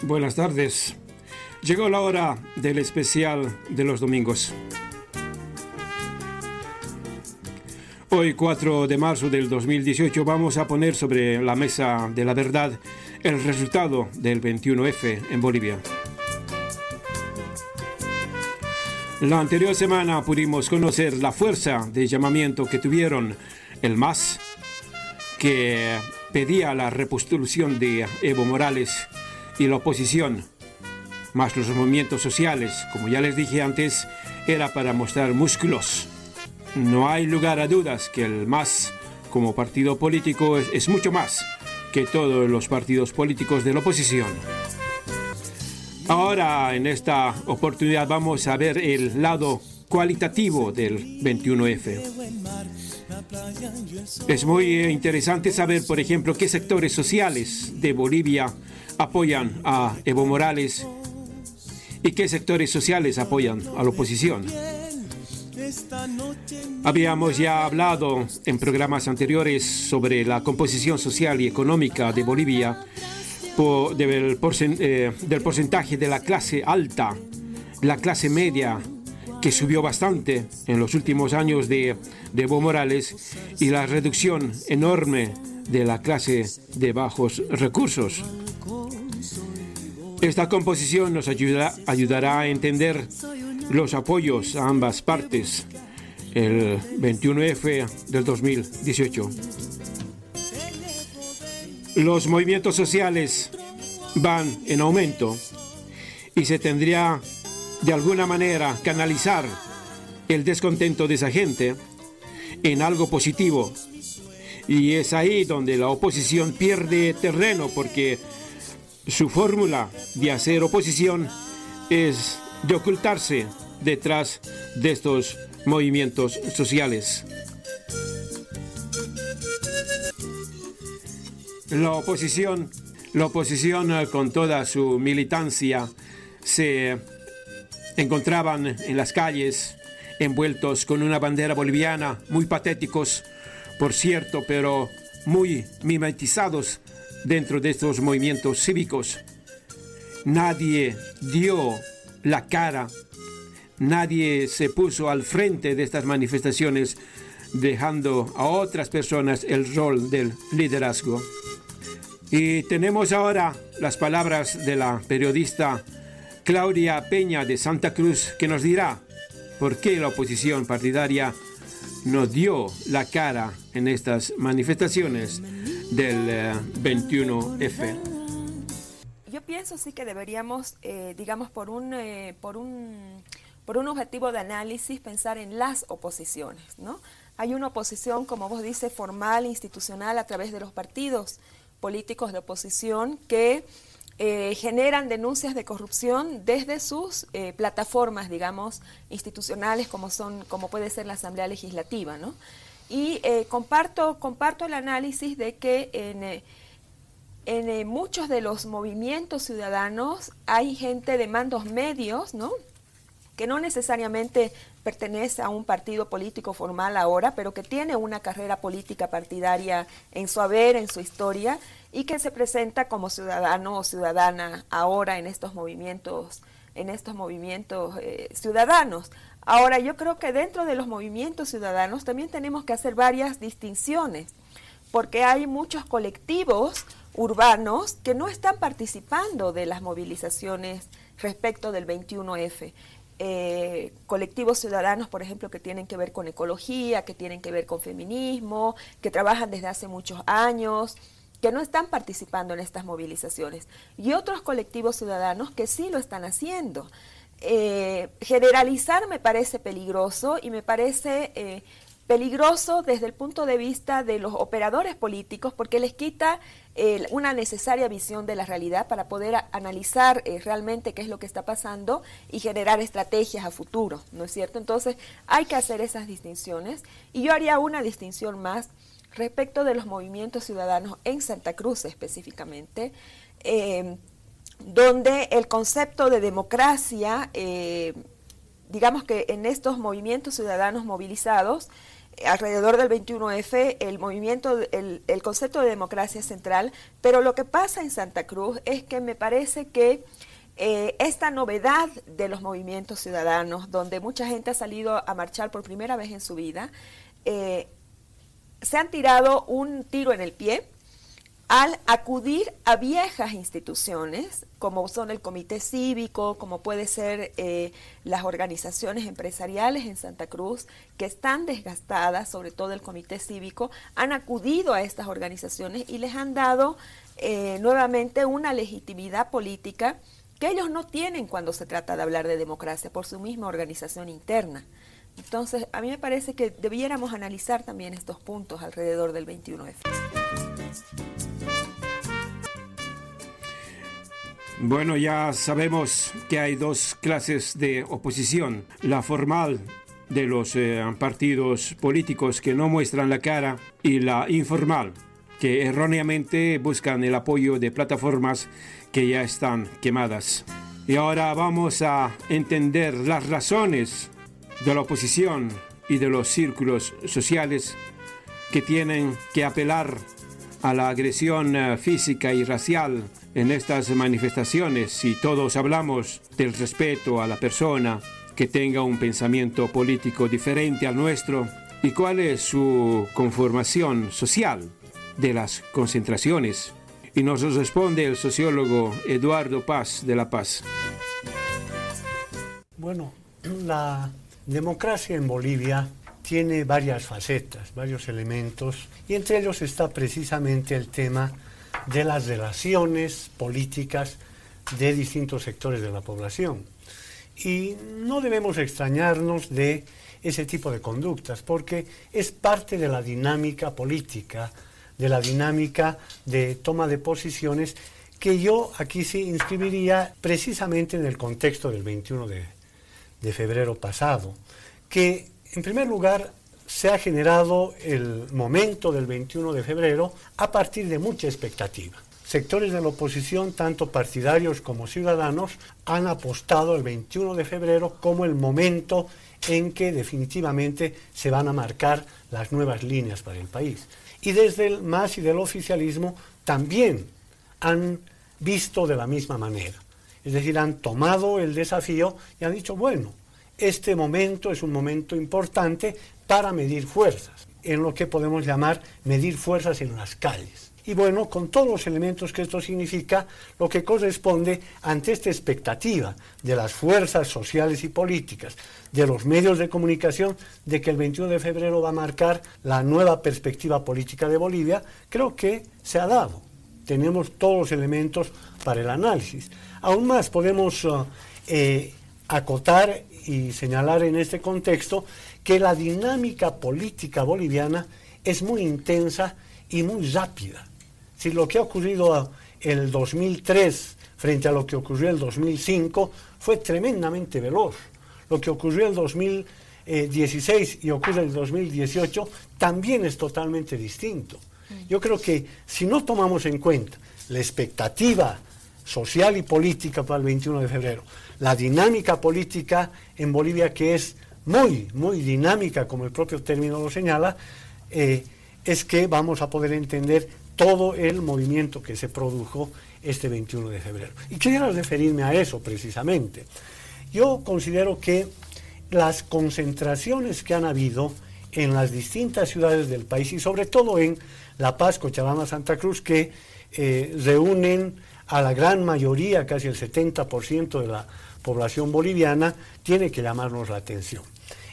Buenas tardes. Llegó la hora del especial de los domingos. Hoy, 4 de marzo del 2018, vamos a poner sobre la mesa de la verdad el resultado del 21F en Bolivia. La anterior semana pudimos conocer la fuerza de llamamiento que tuvieron el MAS, que pedía la repostulación de Evo Morales, y la oposición, más los movimientos sociales, como ya les dije antes, era para mostrar músculos. No hay lugar a dudas que el MAS, como partido político, es mucho más que todos los partidos políticos de la oposición. Ahora, en esta oportunidad, vamos a ver el lado cualitativo del 21F. Es muy interesante saber, por ejemplo, qué sectores sociales de Bolivia apoyan a Evo Morales y qué sectores sociales apoyan a la oposición. Habíamos ya hablado en programas anteriores sobre la composición social y económica de Bolivia del porcentaje de la clase alta, la clase media, que subió bastante en los últimos años de Evo Morales, y la reducción enorme de la clase de bajos recursos. Esta composición nos ayudará a entender los apoyos a ambas partes el 21F del 2018. Los movimientos sociales van en aumento y se tendría de alguna manera canalizar el descontento de esa gente en algo positivo. Y es ahí donde la oposición pierde terreno, porque su fórmula de hacer oposición es de ocultarse detrás de estos movimientos sociales. La oposición con toda su militancia se encontraban en las calles envueltos con una bandera boliviana, muy patéticos, por cierto, pero muy mimetizados dentro de estos movimientos cívicos. Nadie dio la cara, nadie se puso al frente de estas manifestaciones, dejando a otras personas el rol del liderazgo. Y tenemos ahora las palabras de la periodista Claudia Peña de Santa Cruz, que nos dirá por qué la oposición partidaria no dio la cara en estas manifestaciones del 21F. Yo pienso sí que deberíamos, digamos, por un objetivo de análisis, pensar en las oposiciones, ¿no? Hay una oposición, como vos dices, formal, institucional, a través de los partidos políticos de oposición que generan denuncias de corrupción desde sus plataformas, digamos, institucionales, como puede ser la Asamblea Legislativa, ¿no? Y comparto el análisis de que en muchos de los movimientos ciudadanos hay gente de mandos medios, ¿no?, que no necesariamente pertenece a un partido político formal ahora, pero que tiene una carrera política partidaria en su haber, en su historia, y que se presenta como ciudadano o ciudadana ahora en estos movimientos ciudadanos. Ahora, yo creo que dentro de los movimientos ciudadanos también tenemos que hacer varias distinciones, porque hay muchos colectivos urbanos que no están participando de las movilizaciones respecto del 21F. Colectivos ciudadanos, por ejemplo, que tienen que ver con ecología, que tienen que ver con feminismo, que trabajan desde hace muchos años, que no están participando en estas movilizaciones, y otros colectivos ciudadanos que sí lo están haciendo. Generalizar me parece peligroso, y me parece peligroso desde el punto de vista de los operadores políticos, porque les quita una necesaria visión de la realidad para poder analizar realmente qué es lo que está pasando y generar estrategias a futuro, ¿no es cierto? Entonces hay que hacer esas distinciones, y yo haría una distinción más respecto de los movimientos ciudadanos en Santa Cruz específicamente, donde el concepto de democracia, digamos que en estos movimientos ciudadanos movilizados, alrededor del 21F el movimiento, el concepto de democracia central, pero lo que pasa en Santa Cruz es que me parece que esta novedad de los movimientos ciudadanos, donde mucha gente ha salido a marchar por primera vez en su vida, se han tirado un tiro en el pie al acudir a viejas instituciones, como son el comité cívico, como puede ser las organizaciones empresariales en Santa Cruz, que están desgastadas, sobre todo el comité cívico, han acudido a estas organizaciones y les han dado nuevamente una legitimidad política que ellos no tienen cuando se trata de hablar de democracia por su misma organización interna. Entonces, a mí me parece que debiéramos analizar también estos puntos alrededor del 21F. Bueno, ya sabemos que hay dos clases de oposición, la formal de los partidos políticos que no muestran la cara y la informal, que erróneamente buscan el apoyo de plataformas que ya están quemadas. Y ahora vamos a entender las razones de la oposición y de los círculos sociales que tienen que apelar a la agresión física y racial en estas manifestaciones, si todos hablamos del respeto a la persona que tenga un pensamiento político diferente al nuestro, y cuál es su conformación social de las concentraciones. Y nos responde el sociólogo Eduardo Paz de La Paz. Bueno, la democracia en Bolivia tiene varias facetas, varios elementos, y entre ellos está precisamente el tema de las relaciones políticas de distintos sectores de la población. Y no debemos extrañarnos de ese tipo de conductas, porque es parte de la dinámica política, de la dinámica de toma de posiciones, que yo aquí sí inscribiría precisamente en el contexto del 21 de febrero pasado, que en primer lugar se ha generado el momento del 21 de febrero a partir de mucha expectativa. Sectores de la oposición, tanto partidarios como ciudadanos, han apostado el 21 de febrero como el momento en que definitivamente se van a marcar las nuevas líneas para el país. Y desde el MAS y del oficialismo también han visto de la misma manera. Es decir, han tomado el desafío y han dicho, bueno, este momento es un momento importante para medir fuerzas, en lo que podemos llamar medir fuerzas en las calles. Y bueno, con todos los elementos que esto significa, lo que corresponde ante esta expectativa de las fuerzas sociales y políticas, de los medios de comunicación, de que el 21 de febrero va a marcar la nueva perspectiva política de Bolivia, creo que se ha dado. Tenemos todos los elementos para el análisis. Aún más podemos acotar y señalar en este contexto que la dinámica política boliviana es muy intensa y muy rápida. Si lo que ha ocurrido en el 2003 frente a lo que ocurrió en el 2005 fue tremendamente veloz. Lo que ocurrió en el 2016 y ocurre en el 2018 también es totalmente distinto. Yo creo que si no tomamos en cuenta la expectativa social y política para el 21 de febrero, la dinámica política en Bolivia, que es muy, muy dinámica, como el propio término lo señala, es que vamos a poder entender todo el movimiento que se produjo este 21 de febrero. Y quería referirme a eso precisamente. Yo considero que las concentraciones que han habido en las distintas ciudades del país, y sobre todo en La Paz, Cochabamba, Santa Cruz, que reúnen a la gran mayoría, casi el 70% de la población boliviana, tiene que llamarnos la atención.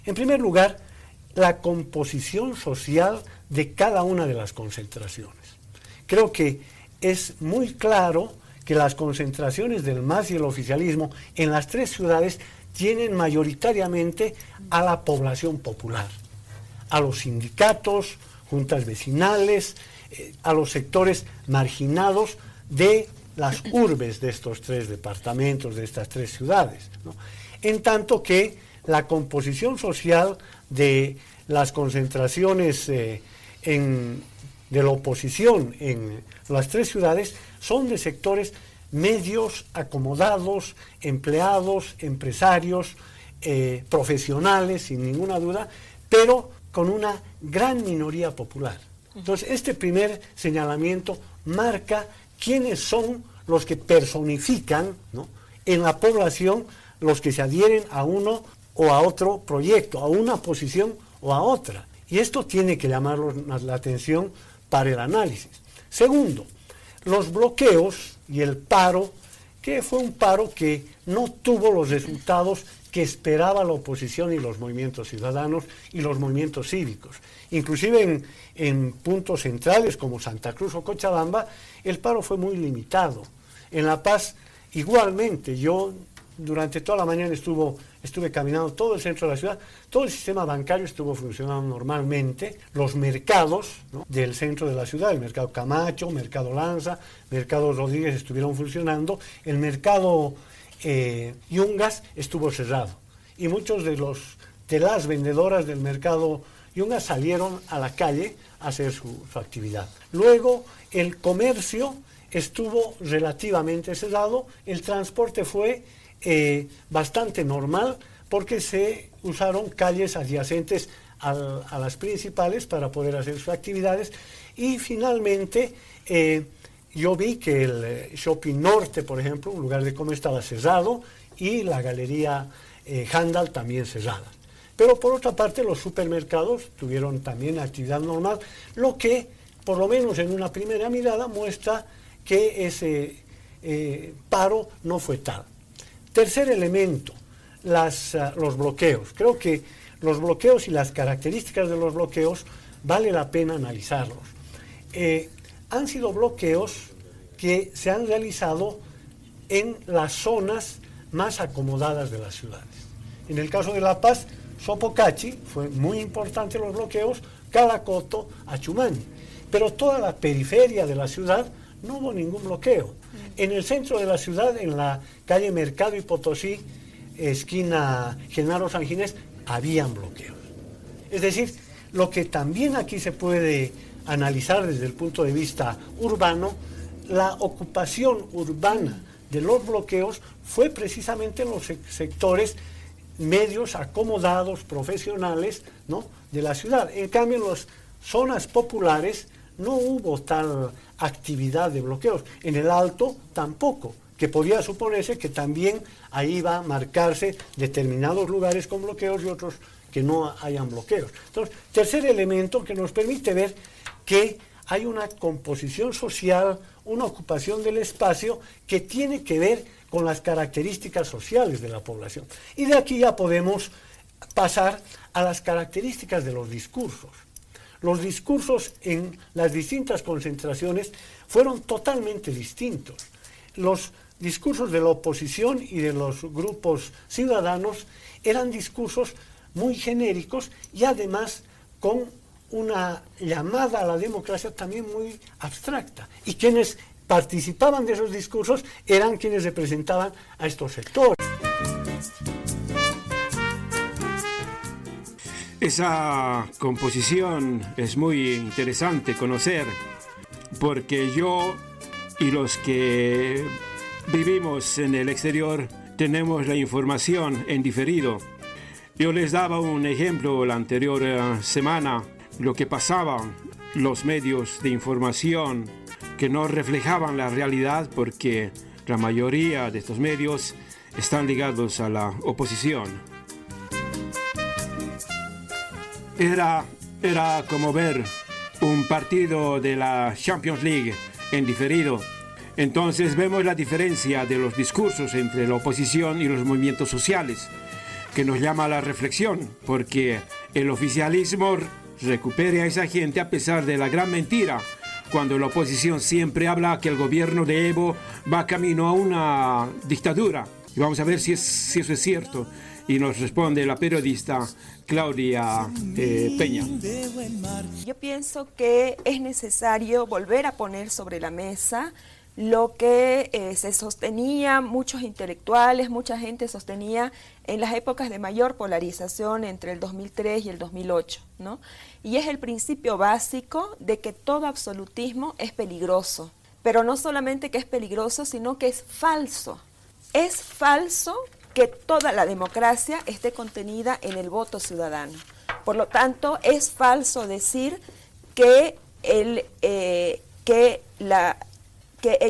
En primer lugar, la composición social de cada una de las concentraciones. Creo que es muy claro que las concentraciones del MAS y el oficialismo en las tres ciudades tienen mayoritariamente a la población popular, a los sindicatos, juntas vecinales, a los sectores marginados de las urbes de estos tres departamentos, de estas tres ciudades, ¿no? En tanto que la composición social de las concentraciones de la oposición en las tres ciudades son de sectores medios, acomodados, empleados, empresarios, profesionales, sin ninguna duda, pero con una gran minoría popular. Entonces, este primer señalamiento marca quiénes son los que personifican, ¿no?, en la población los que se adhieren a uno o a otro proyecto, a una posición o a otra. Y esto tiene que llamarnos la atención para el análisis. Segundo, los bloqueos y el paro, que fue un paro que no tuvo los resultados que esperaba la oposición y los movimientos ciudadanos y los movimientos cívicos. Inclusive en puntos centrales como Santa Cruz o Cochabamba, el paro fue muy limitado. En La Paz, igualmente, yo durante toda la mañana estuve caminando todo el centro de la ciudad, todo el sistema bancario estuvo funcionando normalmente, los mercados, ¿no?, del centro de la ciudad, el mercado Camacho, mercado Lanza, mercado Rodríguez estuvieron funcionando, el mercado Yungas estuvo cerrado y muchos de las vendedoras del mercado Yungas salieron a la calle a hacer su actividad. Luego el comercio estuvo relativamente cerrado, el transporte fue bastante normal porque se usaron calles adyacentes a las principales para poder hacer sus actividades y finalmente yo vi que el Shopping Norte, por ejemplo, un lugar de comer, estaba cerrado y la galería Handal también cerrada. Pero por otra parte los supermercados tuvieron también actividad normal, lo que por lo menos en una primera mirada muestra que ese paro no fue tal. Tercer elemento, los bloqueos. Creo que los bloqueos y las características de los bloqueos vale la pena analizarlos. Han sido bloqueos que se han realizado en las zonas más acomodadas de las ciudades. En el caso de La Paz, Sopocachi, fue muy importante los bloqueos, Calacoto, Achumani. Pero toda la periferia de la ciudad no hubo ningún bloqueo. En el centro de la ciudad, en la calle Mercado y Potosí, esquina Genaro San Ginés, habían bloqueos. Es decir, lo que también aquí se puede analizar desde el punto de vista urbano, la ocupación urbana de los bloqueos fue precisamente en los sectores medios, acomodados, profesionales, ¿no?, de la ciudad. En cambio, en las zonas populares no hubo tal actividad de bloqueos. En el Alto tampoco, que podía suponerse que también ahí va a marcarse determinados lugares con bloqueos y otros que no hayan bloqueos. Entonces, tercer elemento que nos permite ver que hay una composición social, una ocupación del espacio que tiene que ver con las características sociales de la población. Y de aquí ya podemos pasar a las características de los discursos. Los discursos en las distintas concentraciones fueron totalmente distintos. Los discursos de la oposición y de los grupos ciudadanos eran discursos muy genéricos y además con una llamada a la democracia también muy abstracta. Y quienes participaban de esos discursos eran quienes representaban a estos sectores. Esa composición es muy interesante conocer, porque yo y los que vivimos en el exterior tenemos la información en diferido. Yo les daba un ejemplo la anterior semana, lo que pasaba, los medios de información que no reflejaban la realidad porque la mayoría de estos medios están ligados a la oposición. Era como ver un partido de la Champions League en diferido. Entonces vemos la diferencia de los discursos entre la oposición y los movimientos sociales, que nos llama a la reflexión, porque el oficialismo recupera a esa gente a pesar de la gran mentira, cuando la oposición siempre habla que el gobierno de Evo va camino a una dictadura. Y vamos a ver si eso es cierto. Y nos responde la periodista Claudia Peña. Yo pienso que es necesario volver a poner sobre la mesa lo que se sostenía, muchos intelectuales, mucha gente sostenía en las épocas de mayor polarización entre el 2003 y el 2008, ¿no? Y es el principio básico de que todo absolutismo es peligroso, pero no solamente que es peligroso, sino que es falso. Es falso que toda la democracia esté contenida en el voto ciudadano. Por lo tanto, es falso decir que el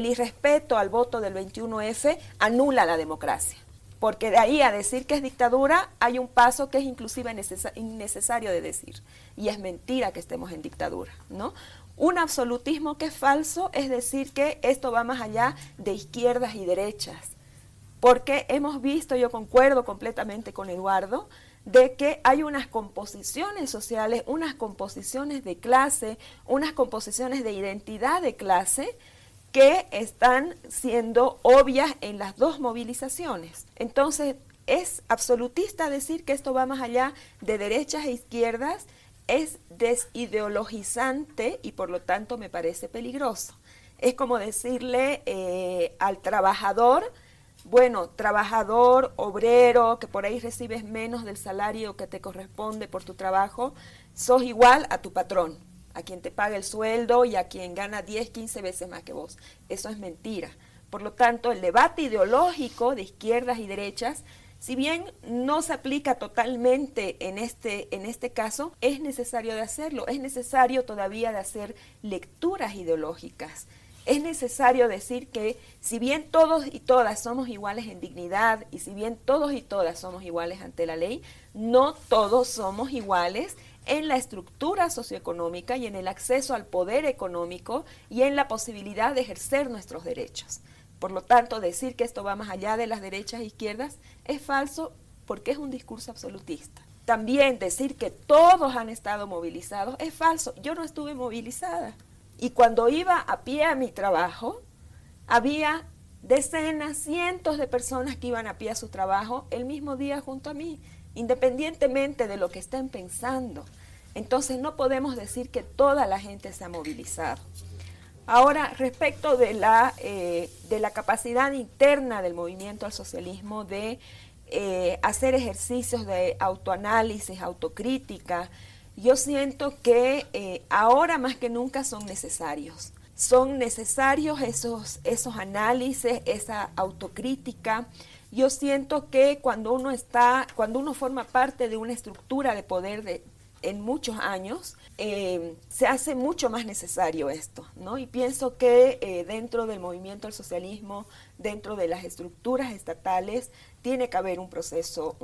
irrespeto al voto del 21F anula la democracia. Porque de ahí a decir que es dictadura hay un paso que es inclusive innecesario de decir. Y es mentira que estemos en dictadura, ¿no? Un absolutismo que es falso es decir que esto va más allá de izquierdas y derechas. Porque hemos visto, yo concuerdo completamente con Eduardo, de que hay unas composiciones sociales, unas composiciones de clase, unas composiciones de identidad de clase que están siendo obvias en las dos movilizaciones. Entonces, es absolutista decir que esto va más allá de derechas e izquierdas, es desideologizante y por lo tanto me parece peligroso. Es como decirle al trabajador, bueno, trabajador, obrero, que por ahí recibes menos del salario que te corresponde por tu trabajo, sos igual a tu patrón, a quien te paga el sueldo y a quien gana 10, 15 veces más que vos. Eso es mentira. Por lo tanto, el debate ideológico de izquierdas y derechas, si bien no se aplica totalmente en este caso, es necesario de hacerlo, es necesario todavía de hacer lecturas ideológicas. Es necesario decir que si bien todos y todas somos iguales en dignidad y si bien todos y todas somos iguales ante la ley, no todos somos iguales en la estructura socioeconómica y en el acceso al poder económico y en la posibilidad de ejercer nuestros derechos. Por lo tanto, decir que esto va más allá de las derechas e izquierdas es falso porque es un discurso absolutista. También decir que todos han estado movilizados es falso. Yo no estuve movilizada. Y cuando iba a pie a mi trabajo, había decenas, cientos de personas que iban a pie a su trabajo el mismo día junto a mí, independientemente de lo que estén pensando. Entonces no podemos decir que toda la gente se ha movilizado. Ahora, respecto de la capacidad interna del movimiento al socialismo de hacer ejercicios de autoanálisis, autocrítica, yo siento que ahora más que nunca son necesarios. Son necesarios esos análisis, esa autocrítica. Yo siento que cuando uno forma parte de una estructura de poder en muchos años, se hace mucho más necesario esto, ¿no? Y pienso que dentro del movimiento al socialismo, dentro de las estructuras estatales, tiene que haber un proceso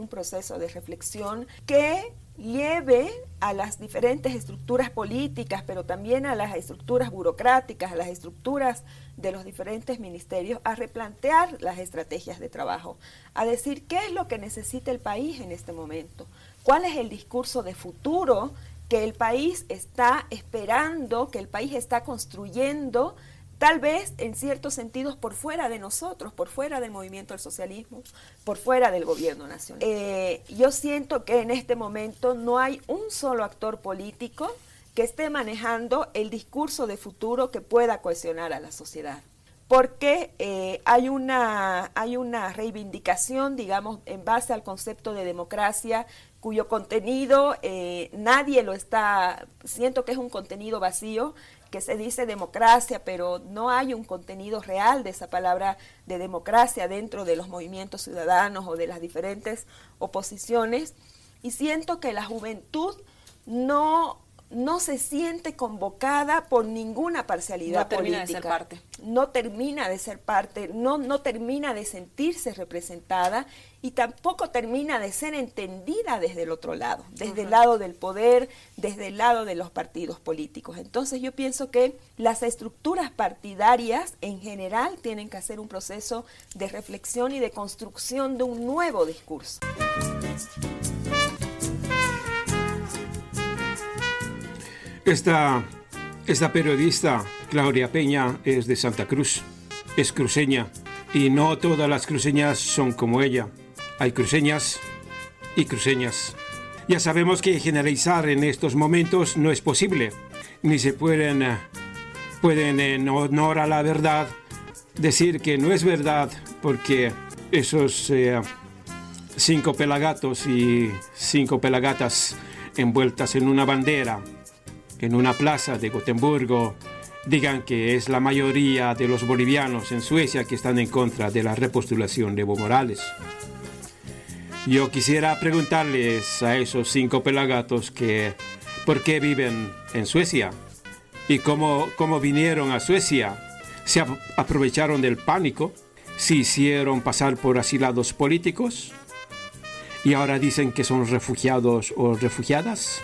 de reflexión que lleve a las diferentes estructuras políticas, pero también a las estructuras burocráticas, a las estructuras de los diferentes ministerios, a replantear las estrategias de trabajo, a decir qué es lo que necesita el país en este momento, cuál es el discurso de futuro que el país está esperando, que el país está construyendo, tal vez en ciertos sentidos por fuera de nosotros, por fuera del movimiento del socialismo, por fuera del gobierno nacional. Yo siento que en este momento no hay un solo actor político que esté manejando el discurso de futuro que pueda cohesionar a la sociedad. Porque hay una reivindicación, digamos, en base al concepto de democracia, cuyo contenido nadie lo está, siento que es un contenido vacío, que se dice democracia, pero no hay un contenido real de esa palabra de democracia dentro de los movimientos ciudadanos o de las diferentes oposiciones. Y siento que la juventud no se siente convocada por ninguna parcialidad política. No termina de ser parte. No termina de ser parte, no termina de sentirse representada y tampoco termina de ser entendida desde el otro lado, desde el lado del poder, desde el lado de los partidos políticos. Entonces yo pienso que las estructuras partidarias en general tienen que hacer un proceso de reflexión y de construcción de un nuevo discurso. Esta periodista, Claudia Peña, es de Santa Cruz, es cruceña, y no todas las cruceñas son como ella. Hay cruceñas y cruceñas. Ya sabemos que generalizar en estos momentos no es posible, ni se pueden en honor a la verdad decir que no es verdad, porque esos 5 pelagatos y 5 pelagatas envueltas en una bandera en una plaza de Gotemburgo digan que es la mayoría de los bolivianos en Suecia que están en contra de la repostulación de Evo Morales. Yo quisiera preguntarles a esos 5 pelagatos que por qué viven en Suecia y cómo vinieron a Suecia. ¿Se aprovecharon del pánico? ¿Se hicieron pasar por asilados políticos? ¿Y ahora dicen que son refugiados o refugiadas?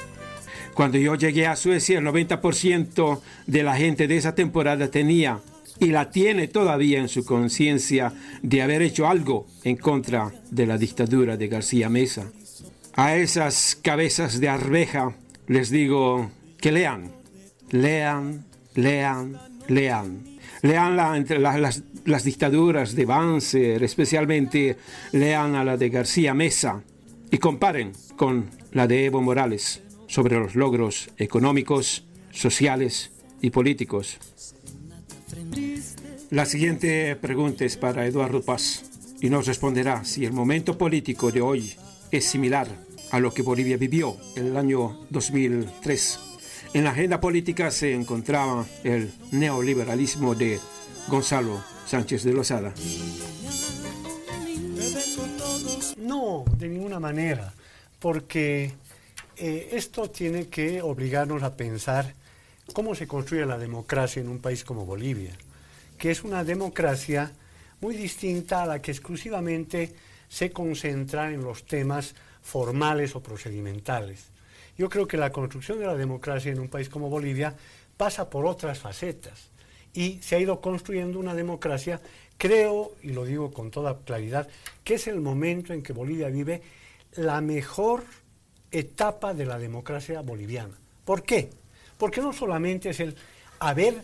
Cuando yo llegué a Suecia, el 90% de la gente de esa temporada tenía y la tiene todavía en su conciencia de haber hecho algo en contra de la dictadura de García Meza. A esas cabezas de arveja les digo que lean. Lean entre las dictaduras de Banzer, especialmente lean a la de García Meza y comparen con la de Evo Morales sobre los logros económicos, sociales y políticos. La siguiente pregunta es para Eduardo Paz y nos responderá si el momento político de hoy es similar a lo que Bolivia vivió en el año 2003. En la agenda política se encontraba el neoliberalismo de Gonzalo Sánchez de Lozada. No, de ninguna manera, porque esto tiene que obligarnos a pensar cómo se construye la democracia en un país como Bolivia, que es una democracia muy distinta a la que exclusivamente se concentra en los temas formales o procedimentales. Yo creo que la construcción de la democracia en un país como Bolivia pasa por otras facetas y se ha ido construyendo una democracia, creo, y lo digo con toda claridad, que es el momento en que Bolivia vive la mejor etapa de la democracia boliviana. ¿Por qué? Porque no solamente es el haber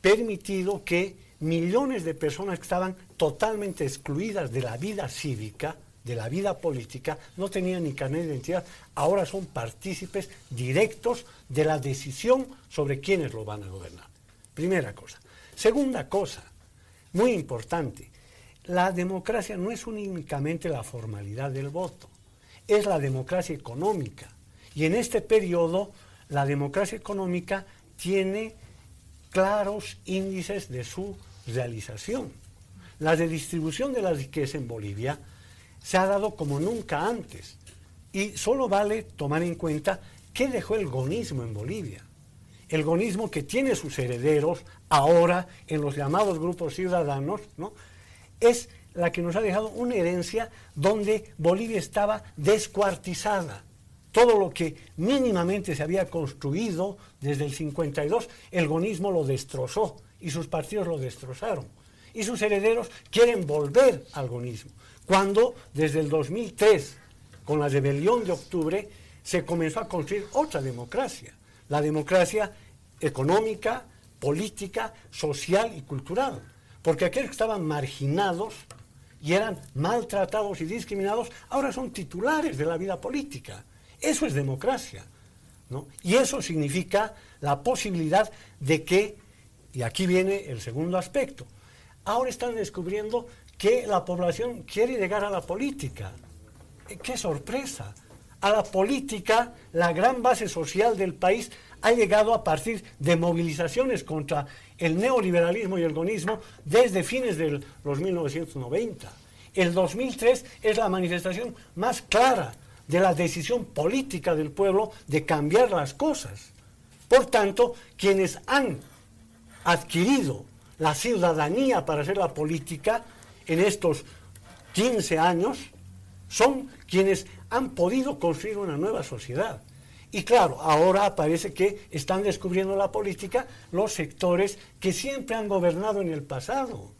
permitido que millones de personas que estaban totalmente excluidas de la vida cívica, de la vida política, no tenían ni carnet de identidad, ahora son partícipes directos de la decisión sobre quiénes lo van a gobernar. Primera cosa. Segunda cosa, muy importante, la democracia no es únicamente la formalidad del voto, es la democracia económica. Y en este periodo, la democracia económica tiene claros índices de su realización. La redistribución de la riqueza en Bolivia se ha dado como nunca antes. Y solo vale tomar en cuenta qué dejó el gonismo en Bolivia. El gonismo que tiene sus herederos ahora en los llamados grupos ciudadanos, ¿no?, es la que nos ha dejado una herencia donde Bolivia estaba descuartizada. Todo lo que mínimamente se había construido desde el 52, el gonismo lo destrozó y sus partidos lo destrozaron. Y sus herederos quieren volver al gonismo. Cuando desde el 2003, con la rebelión de octubre, se comenzó a construir otra democracia. La democracia económica, política, social y cultural. Porque aquellos que estaban marginados y eran maltratados y discriminados, ahora son titulares de la vida política. Eso es democracia, ¿no? Y eso significa la posibilidad de que, y aquí viene el segundo aspecto, ahora están descubriendo que la población quiere llegar a la política. ¡Qué sorpresa! A la política, la gran base social del país ha llegado a partir de movilizaciones contra el neoliberalismo y el gonismo desde fines de los 1990. El 2003 es la manifestación más clara de la decisión política del pueblo de cambiar las cosas. Por tanto, quienes han adquirido la ciudadanía para hacer la política en estos 15 años son quienes han podido construir una nueva sociedad. Y claro, ahora parece que están descubriendo la política los sectores que siempre han gobernado en el pasado,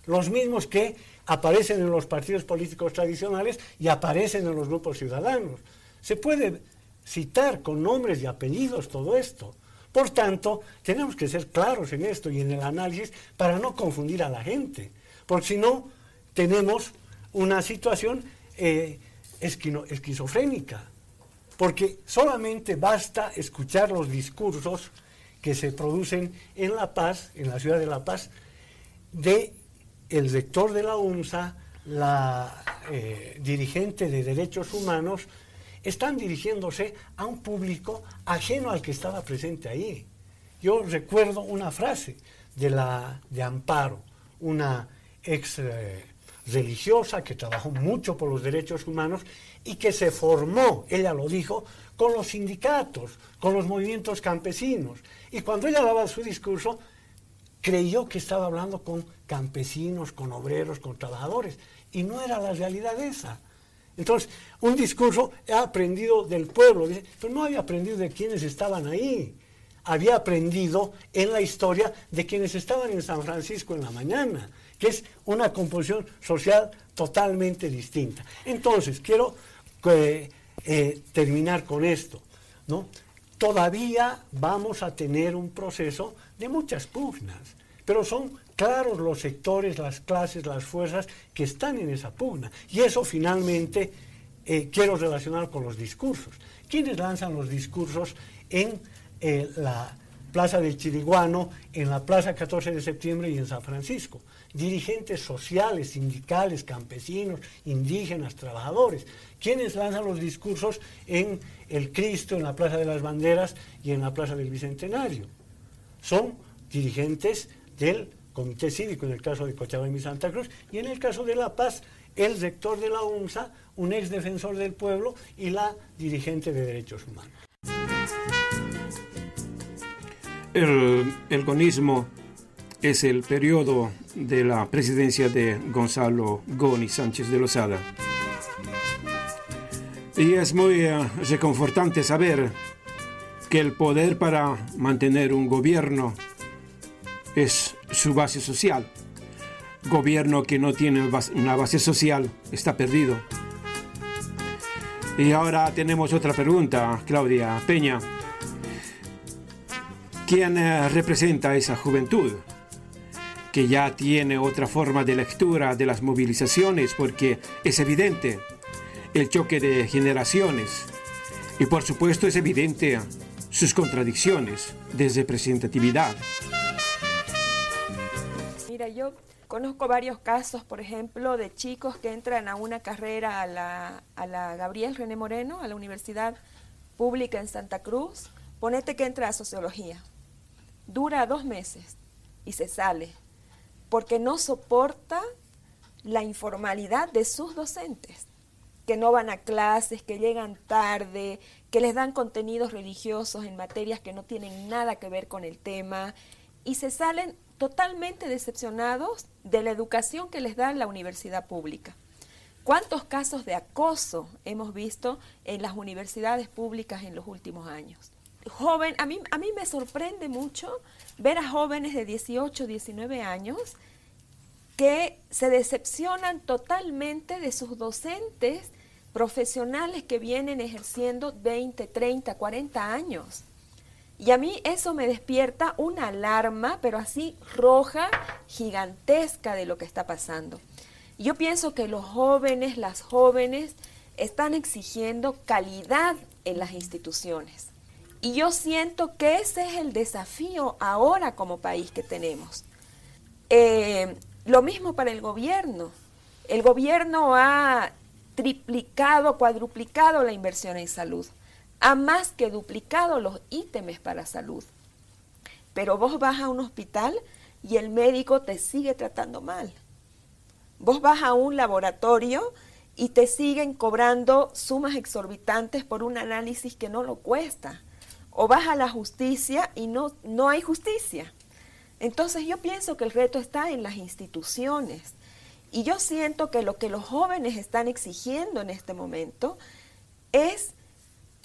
los mismos que aparecen en los partidos políticos tradicionales y aparecen en los grupos ciudadanos. Se puede citar con nombres y apellidos todo esto. Por tanto, tenemos que ser claros en esto y en el análisis para no confundir a la gente, porque si no, tenemos una situación esquizofrénica, porque solamente basta escuchar los discursos que se producen en La Paz, en la ciudad de La Paz, de el rector de la UNSA, la dirigente de derechos humanos, están dirigiéndose a un público ajeno al que estaba presente ahí. Yo recuerdo una frase de Amparo, una ex religiosa, que trabajó mucho por los derechos humanos y que se formó, ella lo dijo, con los sindicatos, con los movimientos campesinos. Y cuando ella daba su discurso, creyó que estaba hablando con campesinos, con obreros, con trabajadores, y no era la realidad esa. Entonces, un discurso ha aprendido del pueblo, dice, pero no había aprendido de quienes estaban ahí, había aprendido en la historia de quienes estaban en San Francisco en la mañana, que es una composición social totalmente distinta. Entonces, quiero terminar con esto, ¿no? Todavía vamos a tener un proceso de muchas pugnas, pero son claros los sectores, las clases, las fuerzas que están en esa pugna. Y eso finalmente quiero relacionar con los discursos. ¿Quiénes lanzan los discursos en la Plaza del Chiriguano, en la Plaza 14 de Septiembre y en San Francisco? Dirigentes sociales, sindicales, campesinos, indígenas, trabajadores. ¿Quiénes lanzan los discursos en el Cristo, en la Plaza de las Banderas y en la Plaza del Bicentenario? Son dirigentes del Comité Cívico, en el caso de Cochabamba y Santa Cruz, y en el caso de La Paz, el rector de la UNSA, un ex defensor del pueblo y la dirigente de derechos humanos. El comunismo es el periodo de la presidencia de Gonzalo Goni Sánchez de Lozada. Y es muy reconfortante saber que el poder para mantener un gobierno es su base social. Gobierno que no tiene una base social está perdido. Y ahora tenemos otra pregunta, Claudia Peña. ¿Quién representa a esa juventud que ya tiene otra forma de lectura de las movilizaciones? Porque es evidente el choque de generaciones y por supuesto es evidente sus contradicciones de representatividad. Mira, yo conozco varios casos, por ejemplo, de chicos que entran a una carrera a la Gabriel René Moreno, a la Universidad Pública en Santa Cruz. Ponete que entra a Sociología. Dura 2 meses y se sale, porque no soporta la informalidad de sus docentes, que no van a clases, que llegan tarde, que les dan contenidos religiosos en materias que no tienen nada que ver con el tema, y se salen totalmente decepcionados de la educación que les da la universidad pública. ¿Cuántos casos de acoso hemos visto en las universidades públicas en los últimos años? A mí me sorprende mucho ver a jóvenes de 18, 19 años que se decepcionan totalmente de sus docentes profesionales que vienen ejerciendo 20, 30, 40 años. Y a mí eso me despierta una alarma, pero así roja, gigantesca de lo que está pasando. Yo pienso que los jóvenes, las jóvenes, están exigiendo calidad en las instituciones. Y yo siento que ese es el desafío ahora como país que tenemos. Lo mismo para el gobierno. El gobierno ha triplicado, cuadruplicado la inversión en salud. Ha más que duplicado los ítems para salud. Pero vos vas a un hospital y el médico te sigue tratando mal. Vos vas a un laboratorio y te siguen cobrando sumas exorbitantes por un análisis que no lo cuesta. O vas a la justicia y no hay justicia. Entonces yo pienso que el reto está en las instituciones. Y yo siento que lo que los jóvenes están exigiendo en este momento es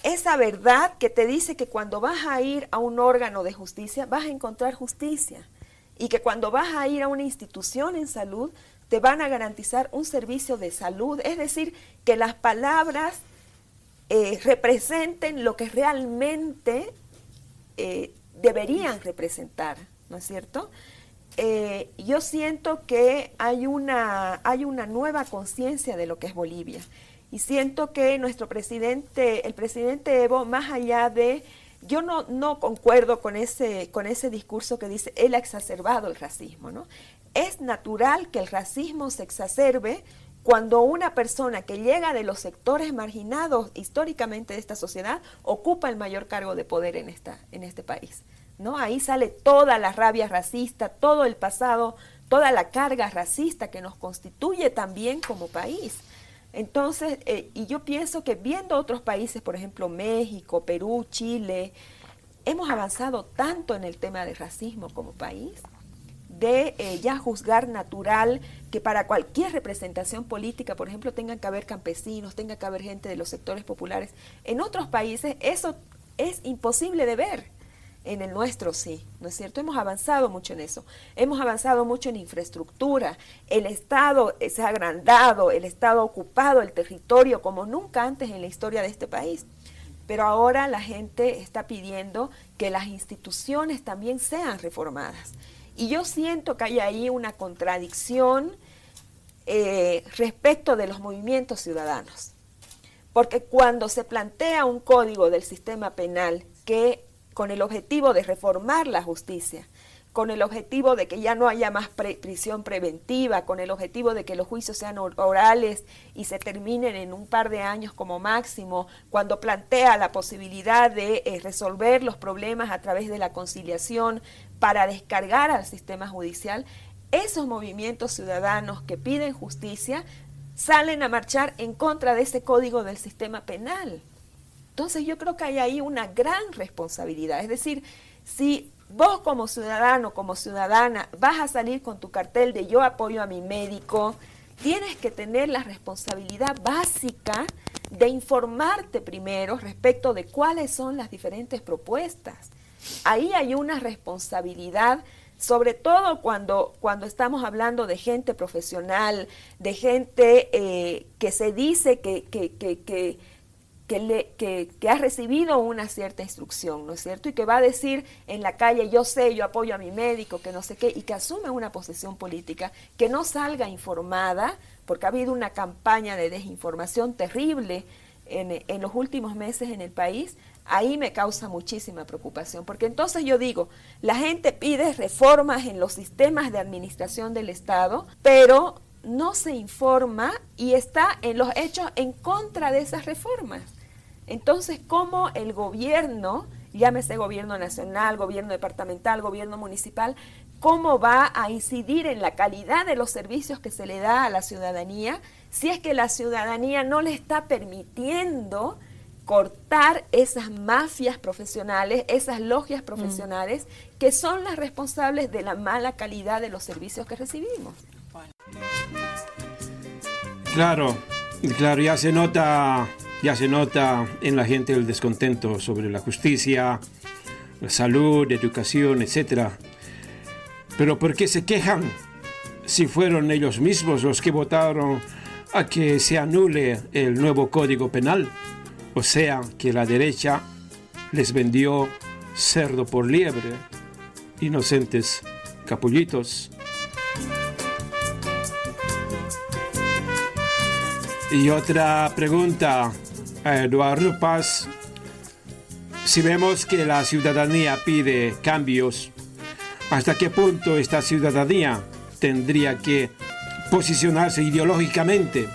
esa verdad que te dice que cuando vas a ir a un órgano de justicia vas a encontrar justicia. Y que cuando vas a ir a una institución en salud te van a garantizar un servicio de salud. Es decir, que las palabras representen lo que realmente deberían representar, ¿no es cierto? Yo siento que hay una nueva conciencia de lo que es Bolivia y siento que nuestro presidente, el presidente Evo, más allá de, yo no concuerdo con ese discurso que dice él ha exacerbado el racismo, ¿no? Es natural que el racismo se exacerbe cuando una persona que llega de los sectores marginados históricamente de esta sociedad ocupa el mayor cargo de poder en este país, ¿no? Ahí sale toda la rabia racista, todo el pasado toda la carga racista que nos constituye también como país. Entonces, y yo pienso que viendo otros países, por ejemplo México, Perú, Chile, hemos avanzado tanto en el tema del racismo como país, de ya juzgar natural que para cualquier representación política, por ejemplo, tengan que haber campesinos, tenga que haber gente de los sectores populares. En otros países eso es imposible de ver. En el nuestro sí, ¿no es cierto? Hemos avanzado mucho en eso. Hemos avanzado mucho en infraestructura. El Estado se ha agrandado, el Estado ha ocupado el territorio como nunca antes en la historia de este país. Pero ahora la gente está pidiendo que las instituciones también sean reformadas. Y yo siento que hay ahí una contradicción respecto de los movimientos ciudadanos. Porque cuando se plantea un código del sistema penal que con el objetivo de reformar la justicia, con el objetivo de que ya no haya más prisión preventiva, con el objetivo de que los juicios sean orales y se terminen en un par de años como máximo, cuando plantea la posibilidad de resolver los problemas a través de la conciliación para descargar al sistema judicial, esos movimientos ciudadanos que piden justicia salen a marchar en contra de ese código del sistema penal. Entonces yo creo que hay ahí una gran responsabilidad. Es decir, si vos como ciudadano, como ciudadana, vas a salir con tu cartel de yo apoyo a mi médico, tienes que tener la responsabilidad básica de informarte primero respecto de cuáles son las diferentes propuestas. Ahí hay una responsabilidad, sobre todo cuando estamos hablando de gente profesional, de gente que se dice que ha recibido una cierta instrucción, ¿no es cierto? Y que va a decir en la calle, yo sé, yo apoyo a mi médico, que no sé qué, y que asume una posición política, que no salga informada, porque ha habido una campaña de desinformación terrible en los últimos meses en el país. Ahí me causa muchísima preocupación, porque entonces yo digo, la gente pide reformas en los sistemas de administración del Estado, pero no se informa y está en los hechos en contra de esas reformas. Entonces, ¿cómo el gobierno, llámese gobierno nacional, gobierno departamental, gobierno municipal, cómo va a incidir en la calidad de los servicios que se le da a la ciudadanía si es que la ciudadanía no le está permitiendo cortar esas mafias profesionales, esas logias profesionales que son las responsables de la mala calidad de los servicios que recibimos? Claro, ya se nota en la gente el descontento sobre la justicia, la salud, educación, etc. Pero ¿por qué se quejan si fueron ellos mismos los que votaron a que se anule el nuevo Código Penal? O sea, que la derecha les vendió cerdo por liebre, inocentes capullitos. Y otra pregunta a Eduardo Paz. Si vemos que la ciudadanía pide cambios, ¿hasta qué punto esta ciudadanía tendría que posicionarse ideológicamente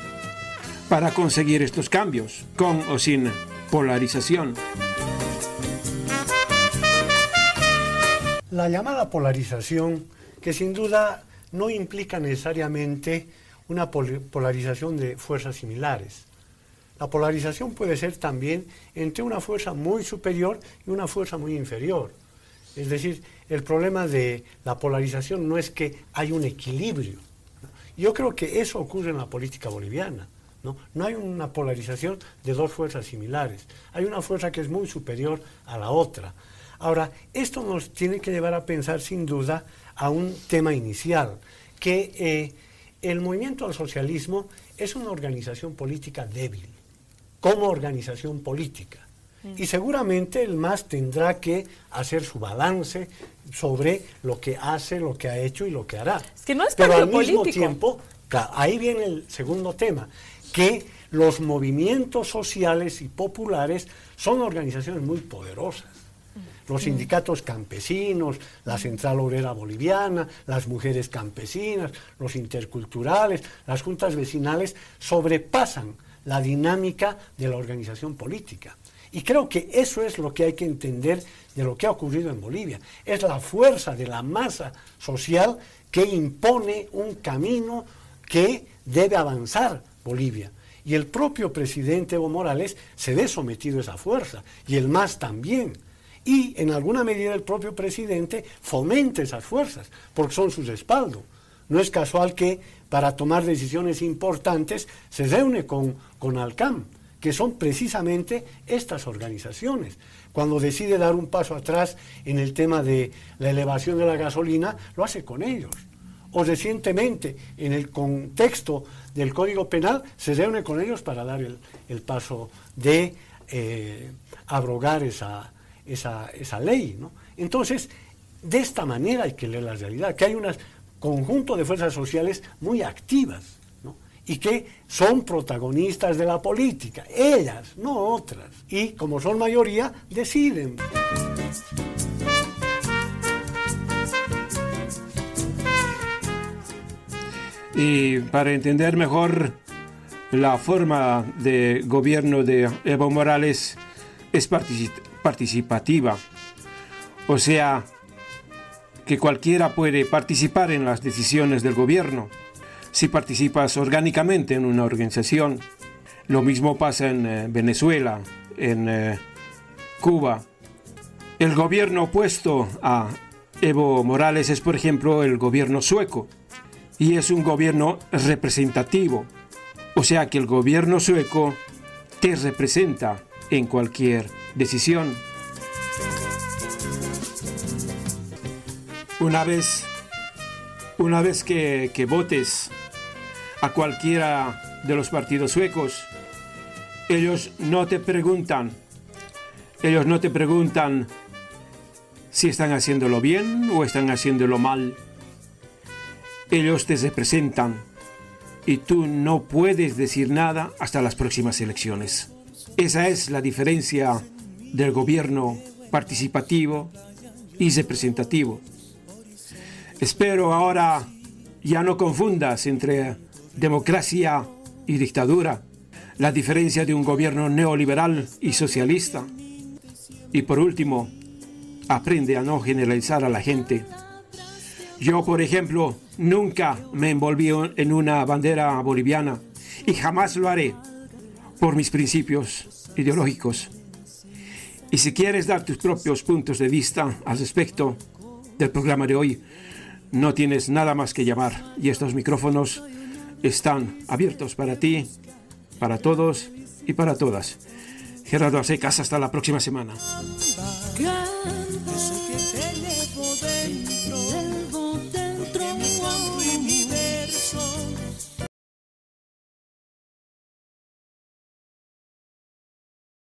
para conseguir estos cambios, con o sin polarización? La llamada polarización, que sin duda no implica necesariamente una polarización de fuerzas similares. La polarización puede ser también entre una fuerza muy superior y una fuerza muy inferior. Es decir, el problema de la polarización no es que hay un equilibrio. Yo creo que eso ocurre en la política boliviana. No hay una polarización de dos fuerzas similares. Hay una fuerza que es muy superior a la otra. Ahora, esto nos tiene que llevar a pensar sin duda a un tema inicial, que el movimiento al socialismo es una organización política débil, como organización política. Y seguramente el MAS tendrá que hacer su balance sobre lo que hace, lo que ha hecho y lo que hará. Es que no es Pero al político. mismo tiempo, claro, ahí viene el segundo tema, que los movimientos sociales y populares son organizaciones muy poderosas. Los sindicatos campesinos, la Central Obrera Boliviana, las mujeres campesinas, los interculturales, las juntas vecinales sobrepasan la dinámica de la organización política. Y creo que eso es lo que hay que entender de lo que ha ocurrido en Bolivia. Es la fuerza de la masa social que impone un camino que debe avanzar Bolivia. Y el propio presidente Evo Morales se ve sometido a esa fuerza, y el MAS también. Y en alguna medida el propio presidente fomenta esas fuerzas, porque son su respaldo. No es casual que para tomar decisiones importantes se reúne con ALCAM, que son precisamente estas organizaciones. Cuando decide dar un paso atrás en el tema de la elevación de la gasolina, lo hace con ellos. O recientemente, en el contexto del Código Penal, se reúne con ellos para dar el paso de abrogar esa ley, ¿no? Entonces, de esta manera hay que leer la realidad, que hay un conjunto de fuerzas sociales muy activas, ¿no? Y que son protagonistas de la política, ellas, no otras. Y como son mayoría, deciden. Y para entender mejor la forma de gobierno de Evo Morales es participativa. O sea, que cualquiera puede participar en las decisiones del gobierno si participas orgánicamente en una organización. Lo mismo pasa en Venezuela, en Cuba. El gobierno opuesto a Evo Morales es, por ejemplo, el gobierno sueco. Y es un gobierno representativo, o sea que el gobierno sueco te representa en cualquier decisión. Una vez que votes a cualquiera de los partidos suecos, ellos no te preguntan si están haciéndolo bien o están haciéndolo mal. Ellos te representan y tú no puedes decir nada hasta las próximas elecciones. Esa es la diferencia del gobierno participativo y representativo. Espero ahora ya no confundas entre democracia y dictadura, la diferencia de un gobierno neoliberal y socialista. Y por último, aprende a no generalizar a la gente. Yo, por ejemplo, nunca me envolví en una bandera boliviana y jamás lo haré por mis principios ideológicos. Y si quieres dar tus propios puntos de vista al respecto del programa de hoy, no tienes nada más que llamar y estos micrófonos están abiertos para ti, para todos y para todas. Gerardo Acecas, hasta la próxima semana.